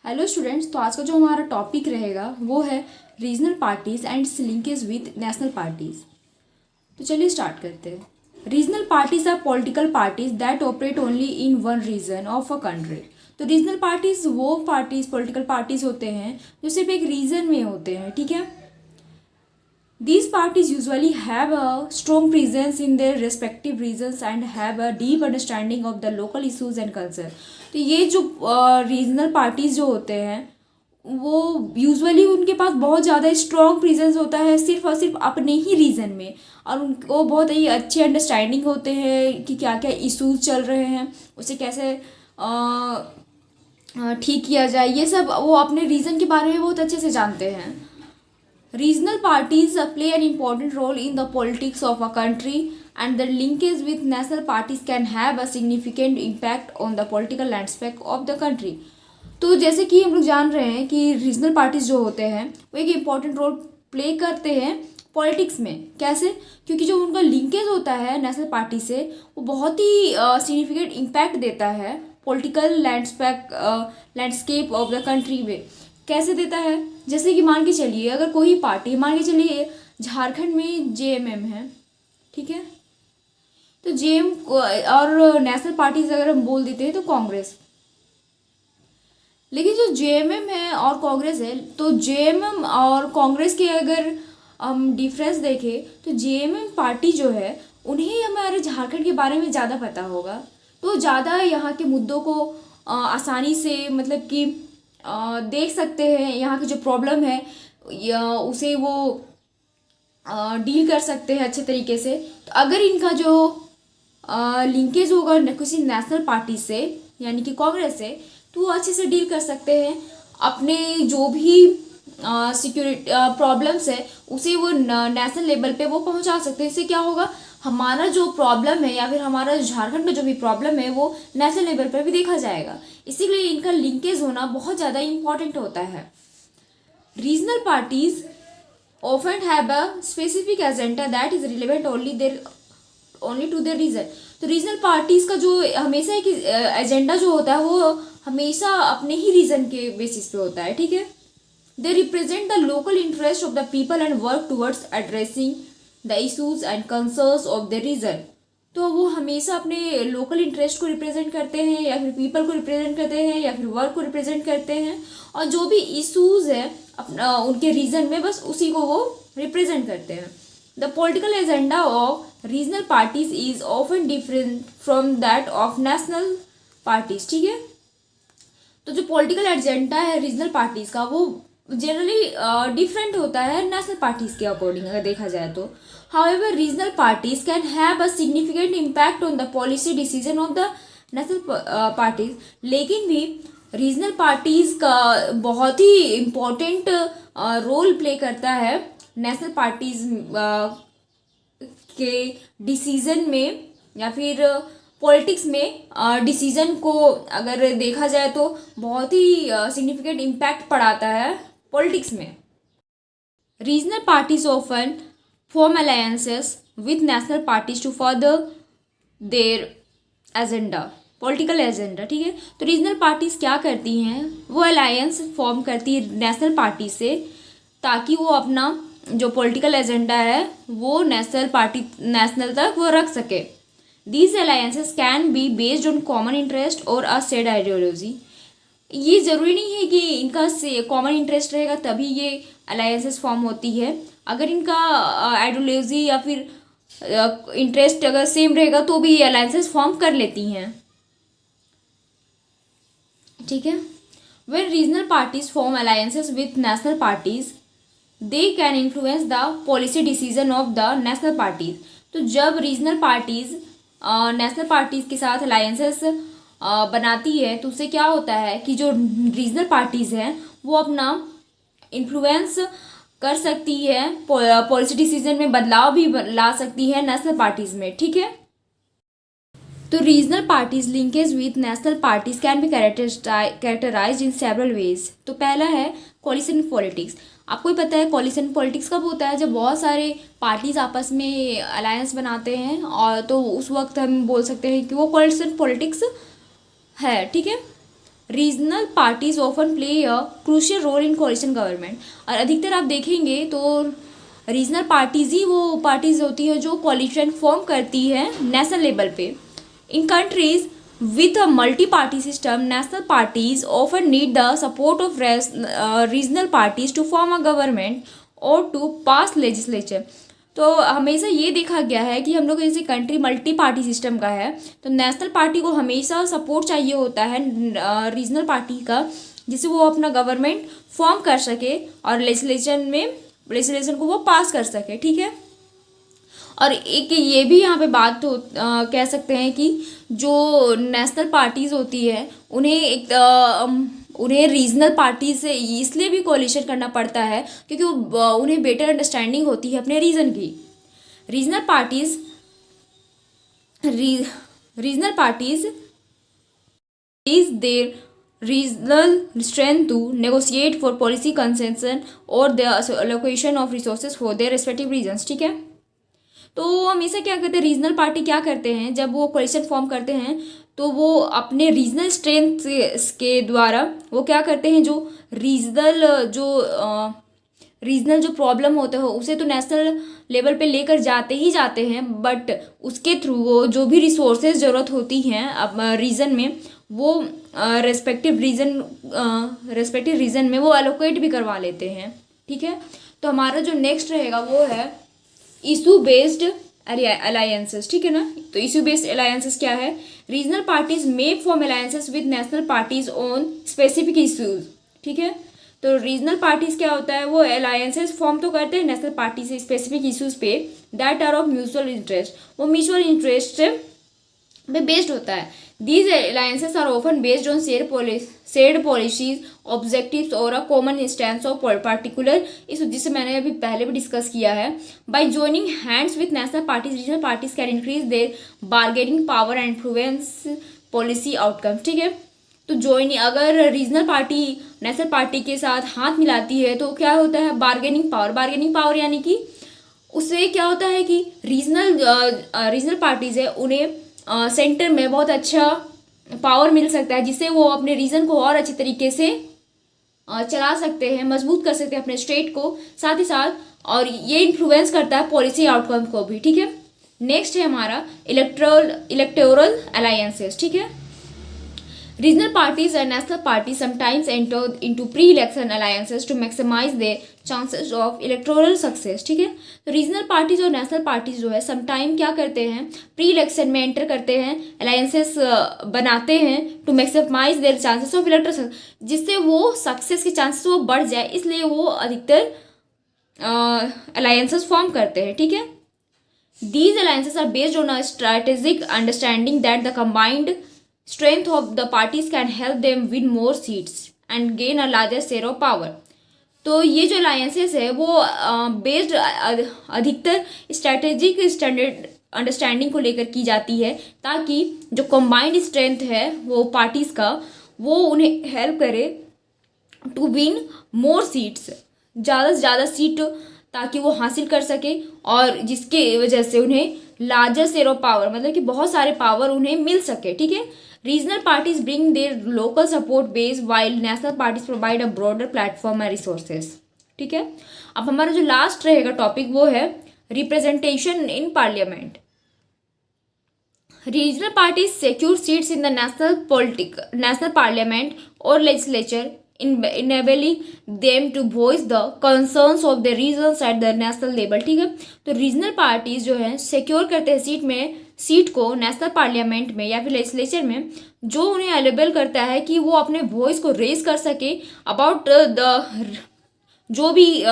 Hello students, तो आज का जो हमारा टॉपिक रहेगा वो है regional parties and its linkage with national parties. तो चलिए स्टार्ट करते हैं। Regional parties are political parties that operate only in one region of a country. तो रीजनल पार्टीज वो पार्टीज पॉलिटिकल पार्टीज होते हैं जो सिर्फ एक रीजन में होते हैं, ठीक है। These parties usually have a strong presence in their respective regions and have a deep understanding of the local issues and concern। तो ये जो रीजनल पार्टीज जो होते हैं वो यूजुअली उनके पास बहुत ज़्यादा स्ट्रॉन्ग प्रेजेंस होता है सिर्फ और सिर्फ अपने ही रीजन में, और उनको बहुत ही अच्छी अंडरस्टैंडिंग होते हैं कि क्या क्या इश्यूज चल रहे हैं, उसे कैसे ठीक किया जाए। ये सब वो अपने रीजन के बारे में बहुत अच्छे से जानते हैं। Regional parties play an important role in the politics of a country, and their linkage with national parties can have a significant impact on the political landscape of the country। तो जैसे कि हम लोग जान रहे हैं कि रीजनल पार्टीज जो होते हैं वो एक इम्पॉर्टेंट रोल प्ले करते हैं पॉलिटिक्स में। कैसे? क्योंकि जो उनका लिंकेज होता है नेशनल पार्टी से वो बहुत ही सिग्निफिकेंट इम्पैक्ट देता है political landscape of the country में। कैसे देता है? जैसे कि मान के चलिए, अगर कोई पार्टी, मान के चलिए झारखंड में जेएमएम है, ठीक है। तो जेएम और नेशनल पार्टीज अगर हम बोल देते हैं तो कांग्रेस। लेकिन जो जेएमएम है और कांग्रेस है, तो जेएमएम और कांग्रेस के अगर हम डिफरेंस देखें तो जेएमएम पार्टी जो है उन्हें हमारे झारखंड के बारे में ज़्यादा पता होगा, तो ज़्यादा यहाँ के मुद्दों को आसानी से मतलब कि देख सकते हैं। यहाँ की जो प्रॉब्लम है उसे वो डील कर सकते हैं अच्छे तरीके से। तो अगर इनका जो लिंकेज होगा किसी नेशनल पार्टी से यानी कि कांग्रेस से, तो वो अच्छे से डील कर सकते हैं। अपने जो भी सिक्योरिटी प्रॉब्लम्स है उसे वो नेशनल लेवल पे वो पहुंचा सकते हैं। इससे क्या होगा, हमारा जो प्रॉब्लम है या फिर हमारा झारखंड में जो भी प्रॉब्लम है वो नेशनल लेवल पर भी देखा जाएगा। इसीलिए इनका लिंकेज होना बहुत ज़्यादा इम्पॉर्टेंट होता है। Regional parties often have a specific agenda that is relevant only to their region. तो रीजनल पार्टीज का जो हमेशा एक एजेंडा जो होता है वो हमेशा अपने ही रीजन के बेसिस पे होता है, ठीक है। They represent the local interest of the people and work towards addressing the issues and concerns of the region. तो वो हमेशा अपने लोकल इंटरेस्ट को रिप्रेजेंट करते हैं या फिर पीपल को रिप्रेजेंट करते हैं या फिर वर्क को रिप्रेजेंट करते हैं, और जो भी इशूज़ है अपना उनके रीजन में बस उसी को वो रिप्रेजेंट करते हैं। The political agenda of regional parties is often different from that of national parties, ठीक है। तो जो पॉलिटिकल एजेंडा है रीजनल पार्टीज का वो जनरली डिफरेंट होता है नेशनल पार्टीज के अकॉर्डिंग अगर देखा जाए तो। However, regional parties can have a significant impact on the policy decision of the national parties। लेकिन भी रीजनल पार्टीज का बहुत ही इम्पोर्टेंट रोल प्ले करता है नेशनल पार्टीज के डिसीजन में या फिर पॉलिटिक्स में डिसीजन को अगर देखा जाए तो बहुत ही सिग्निफिकेंट इम्पैक्ट पड़ाता है पॉलिटिक्स में। Regional parties often form alliances with national parties to further their agenda, political agenda, ठीक है। तो रीजनल पार्टीज क्या करती हैं, वो अलायंस फॉर्म करती है नेशनल पार्टी से ताकि वो अपना जो पॉलिटिकल एजेंडा है वो नेशनल तक वो रख सके। These alliances can be based on common interest और अ शेयर्ड आइडियोलॉजी। ये ज़रूरी नहीं है कि इनका से कॉमन इंटरेस्ट रहेगा तभी ये अलायंसेस फॉर्म होती है। अगर इनका आइडियोलॉजी या फिर इंटरेस्ट अगर सेम रहेगा तो भी ये अलायंसेस फॉर्म कर लेती हैं, ठीक है। When regional parties form alliances with national parties they can influence the policy decision of the national parties. तो जब रीजनल पार्टीज नेशनल पार्टीज के साथ अलायंसेस बनाती है तो उससे क्या होता है कि जो रीजनल पार्टीज हैं वो अपना इन्फ्लुएंस कर सकती है, पॉलिसी डिसीजन में बदलाव भी ला सकती है नेशनल पार्टीज में, ठीक है। तो regional parties linkage with national parties can be characterise in several ways. तो पहला है कोलिशन पॉलिटिक्स। आपको ही पता है कोलिशन पॉलिटिक्स कब होता है, जब बहुत सारे पार्टीज आपस में अलायंस बनाते हैं, और तो उस वक्त हम बोल सकते हैं कि वो कोलिशन पॉलिटिक्स है, ठीक है। Regional parties often play a crucial role in coalition government. और अधिकतर आप देखेंगे तो रीजनल पार्टीज ही वो पार्टीज होती है जो कोलिशन फॉर्म करती है नेशनल लेवल पे। इन countries with a multi-party system, national parties often need the support of regional parties to form a government or to pass legislature। तो हमेशा ये देखा गया है कि हम लोग जैसे कंट्री मल्टी पार्टी सिस्टम का है तो नेशनल पार्टी को हमेशा सपोर्ट चाहिए होता है रीजनल पार्टी का, जिससे वो अपना गवर्नमेंट फॉर्म कर सके और लेजिस्लेशन को वो पास कर सके। ठीक है। और एक ये भी यहाँ पे बात कह सकते हैं कि जो नेशनल पार्टीज़ होती है उन्हें रीजनल पार्टी से इसलिए भी कोलिशन करना पड़ता है क्योंकि उन्हें बेटर अंडरस्टैंडिंग होती है अपने रीजन की। Regional parties is there regional strength to negotiate for policy concession or the allocation of resources for their respective regions। ठीक है। तो हमेशा क्या करते हैं, रीजनल पार्टी क्या करते हैं जब वो कोalition फॉर्म करते हैं तो वो अपने रीजनल स्ट्रेंथ के द्वारा वो क्या करते हैं, जो रीजनल जो प्रॉब्लम होता है उसे तो नेशनल लेवल पे लेकर जाते ही जाते हैं, बट उसके थ्रू वो जो भी रिसोर्सेज ज़रूरत होती हैं अब रीजन में वो रेस्पेक्टिव रीजन में वो एलोकेट भी करवा लेते हैं। ठीक है। तो हमारा जो नेक्स्ट रहेगा वो है इशू बेस्ड अलायंसेस। ठीक है ना। तो इशू बेस्ड अलायंसेस क्या है, regional parties may form alliances with national parties on specific issues. ठीक है। तो रीजनल पार्टीज क्या होता है, वो अलायंसेस फॉर्म तो करते हैं नेशनल पार्टी से स्पेसिफिक इशूज पे that are of mutual interest, वो म्यूचुअल इंटरेस्ट पे बेस्ड होता है। These alliances are often based on shared policies, objectives और a common stance of particular इस जिसे मैंने अभी पहले भी डिस्कस किया है। By joining hands with national parties, regional parties can increase their bargaining power and influence policy outcomes। ठीक है। तो अगर रीजनल पार्टी नेशनल पार्टी के साथ हाथ मिलाती है तो क्या होता है, बार्गेनिंग पावर यानी कि उससे क्या होता है कि रीजनल पार्टीज है उन्हें सेंटर में बहुत अच्छा पावर मिल सकता है, जिससे वो अपने रीजन को और अच्छे तरीके से चला सकते हैं, मजबूत कर सकते हैं अपने स्टेट को साथ ही साथ, और ये इन्फ्लुएंस करता है पॉलिसी आउटकम को भी। ठीक है। नेक्स्ट है हमारा इलेक्टोरल अलायंसेस। ठीक है। Regional parties and national parties sometimes enter into pre-election alliances to maximize their chances of electoral success। ठीक है। तो रीजनल पार्टीज और नेशनल पार्टीज जो है समटाइम क्या करते हैं, प्री इलेक्शन में एंटर करते हैं, अलायंसेस बनाते हैं to maximise their chances of electoral, जिससे वो सक्सेस के चांसेस वो बढ़ जाए, इसलिए वो अधिकतर अलायंसेस फॉर्म करते हैं। ठीक है। These alliances are based on a strategic understanding that the combined strength of the parties can help them win more seats and gain a larger share of power। तो ये जो अलायंसेस है वो based अधिकतर स्ट्रैटेजिक स्टैंडर्ड अंडरस्टैंडिंग को लेकर की जाती है, ताकि जो कंबाइंड स्ट्रेंथ है वो पार्टीज का वो उन्हें हेल्प करे टू विन मोर सीट्स, ज़्यादा से ज़्यादा सीट ताकि वो हासिल कर सके, और जिसके वजह से उन्हें लार्जर शेयर ऑफ पावर मतलब कि बहुत सारे पावर उन्हें मिल सके। ठीक है। Regional parties bring their local support base while national parties provide a broader platform and resources. ठीक है। अब हमारा जो लास्ट रहेगा टॉपिक वो है representation in parliament. Regional parties secure seats in the national parliament और legislature enabling them to voice the concerns of the regions at the national level। ठीक है। तो रीजनल पार्टीज जो है सिक्योर करते हैं सीट को नेशनल पार्लियामेंट में या फिर लेजिस्लेचर में, जो उन्हें अवेलेबल करता है कि वो अपने वॉइस को रेज कर सके अबाउट जो भी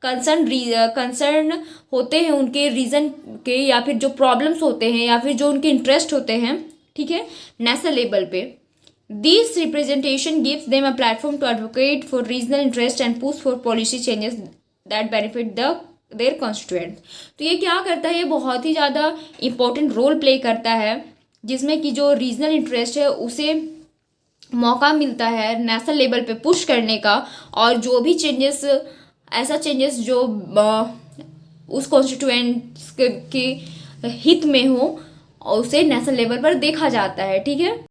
कंसर्न होते हैं उनके रीजन के, या फिर जो प्रॉब्लम्स होते हैं या फिर जो उनके इंटरेस्ट होते हैं। ठीक है। नेशनल लेवल पे This representation gives them a platform to advocate for regional interest and push for policy changes that benefit their constituents। तो ये क्या करता है, ये बहुत ही ज़्यादा इम्पोर्टेंट रोल प्ले करता है, जिसमें कि जो रीजनल इंटरेस्ट है उसे मौका मिलता है नेशनल लेवल पे पुश करने का, और जो भी ऐसा चेंजेस जो उस कॉन्स्टिट्यूएंट्स के हित में हो उसे नेशनल लेवल पर देखा जाता है। ठीक है।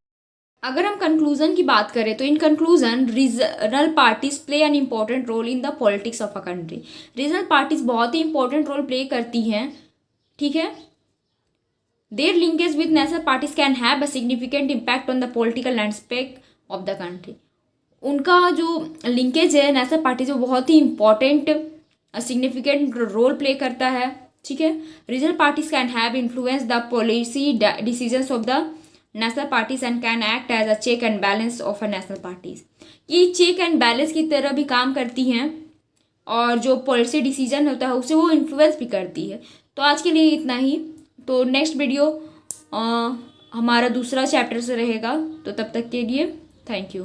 अगर हम कंक्लूजन की बात करें तो in conclusion regional parties play an important role in the politics of a country. Regional parties बहुत ही इंपॉर्टेंट रोल प्ले करती हैं, ठीक है। Their linkage with national parties can have a significant impact on the political landscape of the country. उनका जो linkage है national party जो बहुत ही इंपॉर्टेंट सिग्निफिकेंट रोल प्ले करता है, ठीक है। Regional parties can have influence the policy decisions of the national parties and can act as a check and balance of a national parties. ये check and balance की तरह भी काम करती हैं और जो पॉलिसी डिसीजन होता है उसे वो इन्फ्लुएंस भी करती है। तो आज के लिए इतना ही। तो नेक्स्ट वीडियो हमारा दूसरा चैप्टर से रहेगा, तो तब तक के लिए थैंक यू।